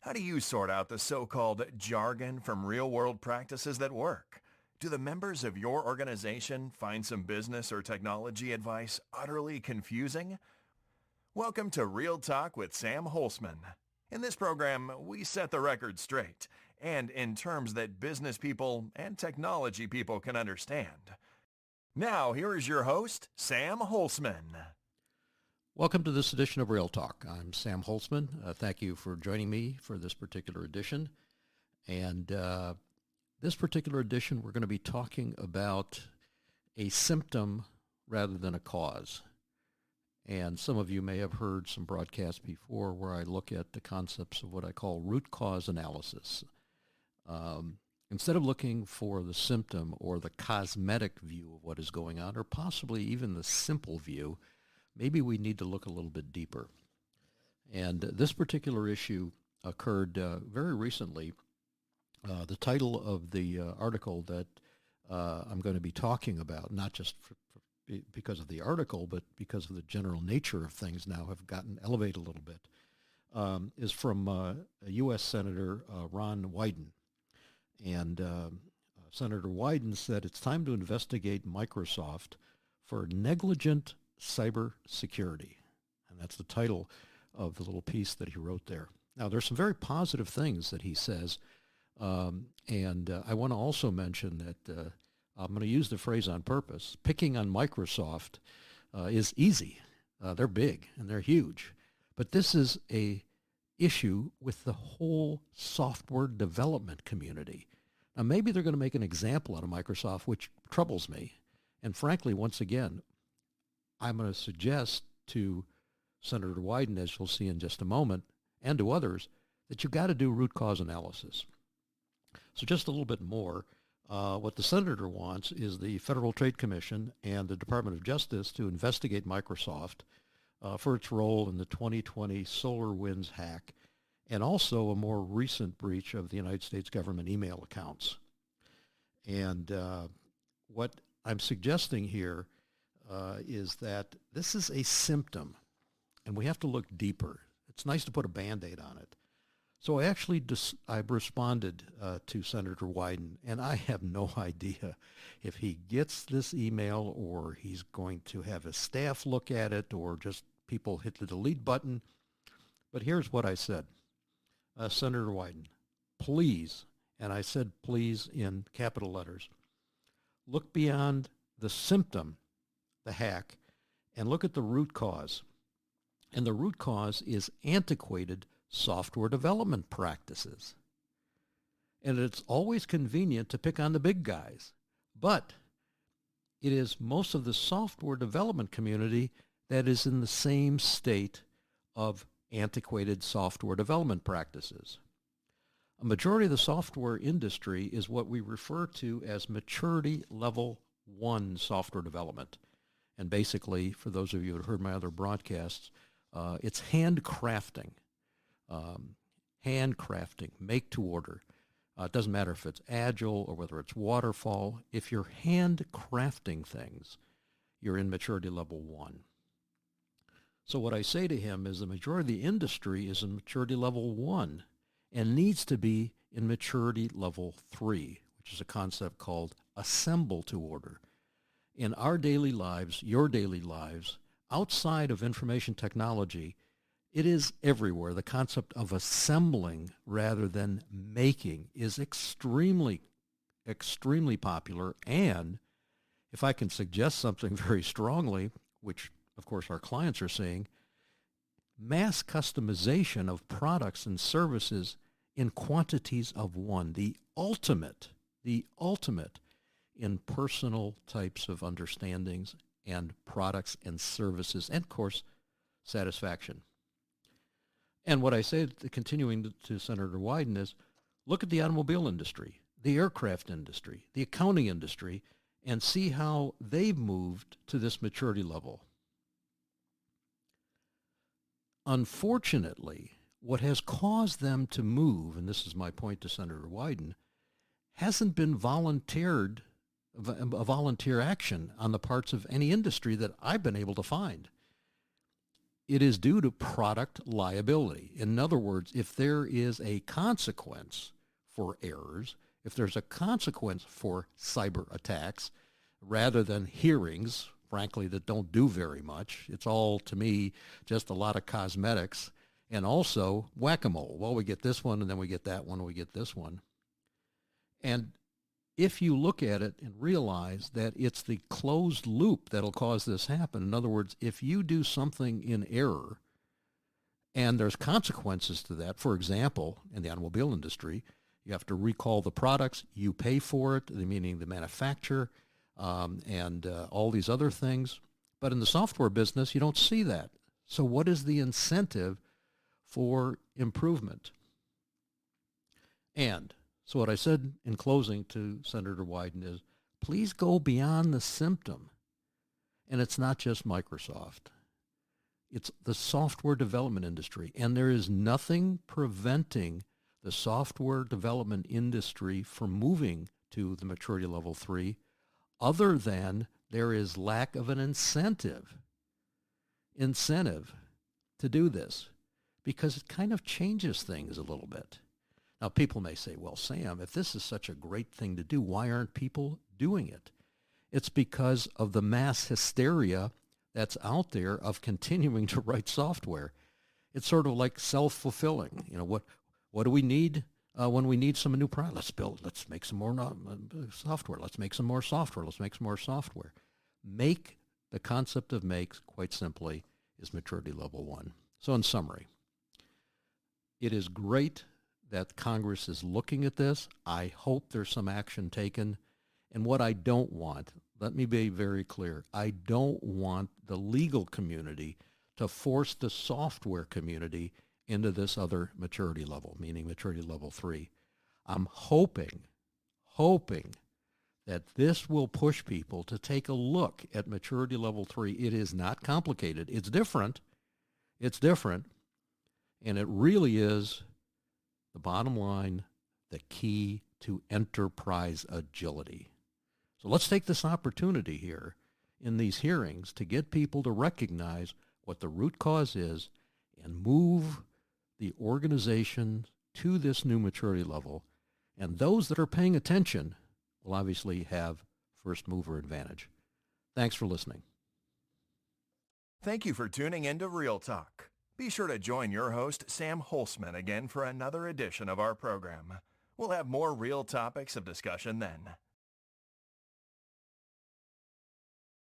How do you sort out the so-called jargon from real-world practices that work? Do the members of your organization find some business or technology advice utterly confusing? Welcome to Real Talk with Sam Holcman. In this program, we set the record straight, and in terms that business people and technology people can understand. Now, here is your host, Sam Holcman. Welcome to this edition of Real Talk. I'm Sam Holcman. Thank you for joining me for this particular edition. And this particular edition, we're going to be talking about a symptom rather than a cause. And some of you may have heard some broadcasts before where I look at the concepts of what I call root cause analysis. Instead of looking for the symptom or the cosmetic view of what is going on, or possibly even the simple view, maybe we need to look a little bit deeper. And this particular issue occurred very recently. The title of the article that I'm going to be talking about, not just because of the article, but because of the general nature of things now have gotten elevated a little bit, is from a U.S. Senator Ron Wyden. And Senator Wyden said it's time to investigate Microsoft for negligent cybersecurity. And that's the title of the little piece that he wrote there. Now, there's some very positive things that he says. And I want to also mention that I'm going to use the phrase on purpose. Picking on Microsoft is easy. They're big and they're huge. But this is a issue with the whole software development community. Now, maybe they're going to make an example out of Microsoft, which troubles me. And frankly, once again, I'm going to suggest to Senator Wyden, as you'll see in just a moment, and to others, that you've got to do root cause analysis. So just a little bit more. What the senator wants is the Federal Trade Commission and the Department of Justice to investigate Microsoft for its role in the 2020 SolarWinds hack and also a more recent breach of the United States government email accounts. And what I'm suggesting here is that this is a symptom, and we have to look deeper. It's nice to put a Band-Aid on it. So I responded to Senator Wyden, and I have no idea if he gets this email or he's going to have his staff look at it or just people hit the delete button. But here's what I said. Senator Wyden, please, and I said please in capital letters, look beyond the symptom, the hack, and look at the root cause. And the root cause is antiquated software development practices. And it's always convenient to pick on the big guys, but it is most of the software development community that is in the same state of antiquated software development practices. A majority of the software industry is what we refer to as maturity level 1 software development. And basically, for those of you who have heard my other broadcasts, it's handcrafting, make to order. It doesn't matter if it's agile or whether it's waterfall. If you're handcrafting things, you're in maturity level 1. So what I say to him is the majority of the industry is in maturity level 1 and needs to be in maturity level 3, which is a concept called assemble to order. In our daily lives, your daily lives, outside of information technology, it is everywhere. The concept of assembling rather than making is extremely, extremely popular. And if I can suggest something very strongly, which of course our clients are seeing, mass customization of products and services in quantities of one, the ultimate in personal types of understandings and products and services, and of course, satisfaction. And what I say, continuing to Senator Wyden, is look at the automobile industry, the aircraft industry, the accounting industry, and see how they've moved to this maturity level. Unfortunately, what has caused them to move, and this is my point to Senator Wyden, hasn't been a volunteer action on the parts of any industry that I've been able to find. it is due to product liability. In other words, if there is a consequence for errors, if there's a consequence for cyber attacks, rather than hearings, frankly, that don't do very much, it's all, to me, just a lot of cosmetics, and also whack-a-mole. Well, we get this one, and then we get that one, and we get this one. And if you look at it and realize that it's the closed loop that'll cause this happen, in other words, if you do something in error and there's consequences to that, for example, in the automobile industry, you have to recall the products, you pay for it, meaning the manufacturer, and all these other things. But in the software business, you don't see that. So what is the incentive for improvement? And so what I said in closing to Senator Wyden is, please go beyond the symptom. And it's not just Microsoft. It's the software development industry. And there is nothing preventing the software development industry from moving to the maturity level 3 other than there is lack of an incentive to do this, because it kind of changes things a little bit. Now, people may say, well, Sam, if this is such a great thing to do, why aren't people doing it? It's because of the mass hysteria that's out there of continuing to write software. It's sort of like self-fulfilling. You know, what do we need when we need some new product? Let's make some more software. Let's make some more software. Let's make some more software. The concept of makes, quite simply, is maturity level 1. So in summary, it is great that Congress is looking at this. I hope there's some action taken. And what I don't want, let me be very clear, I don't want the legal community to force the software community into this other maturity level, meaning maturity level 3. I'm hoping that this will push people to take a look at maturity level 3. It is not complicated. It's different. And it really is, the bottom line, the key to enterprise agility. So let's take this opportunity here in these hearings to get people to recognize what the root cause is and move the organization to this new maturity level. And those that are paying attention will obviously have first mover advantage. Thanks for listening. Thank you for tuning in to Real Talk. Be sure to join your host, Sam Holcman, again for another edition of our program. We'll have more real topics of discussion then.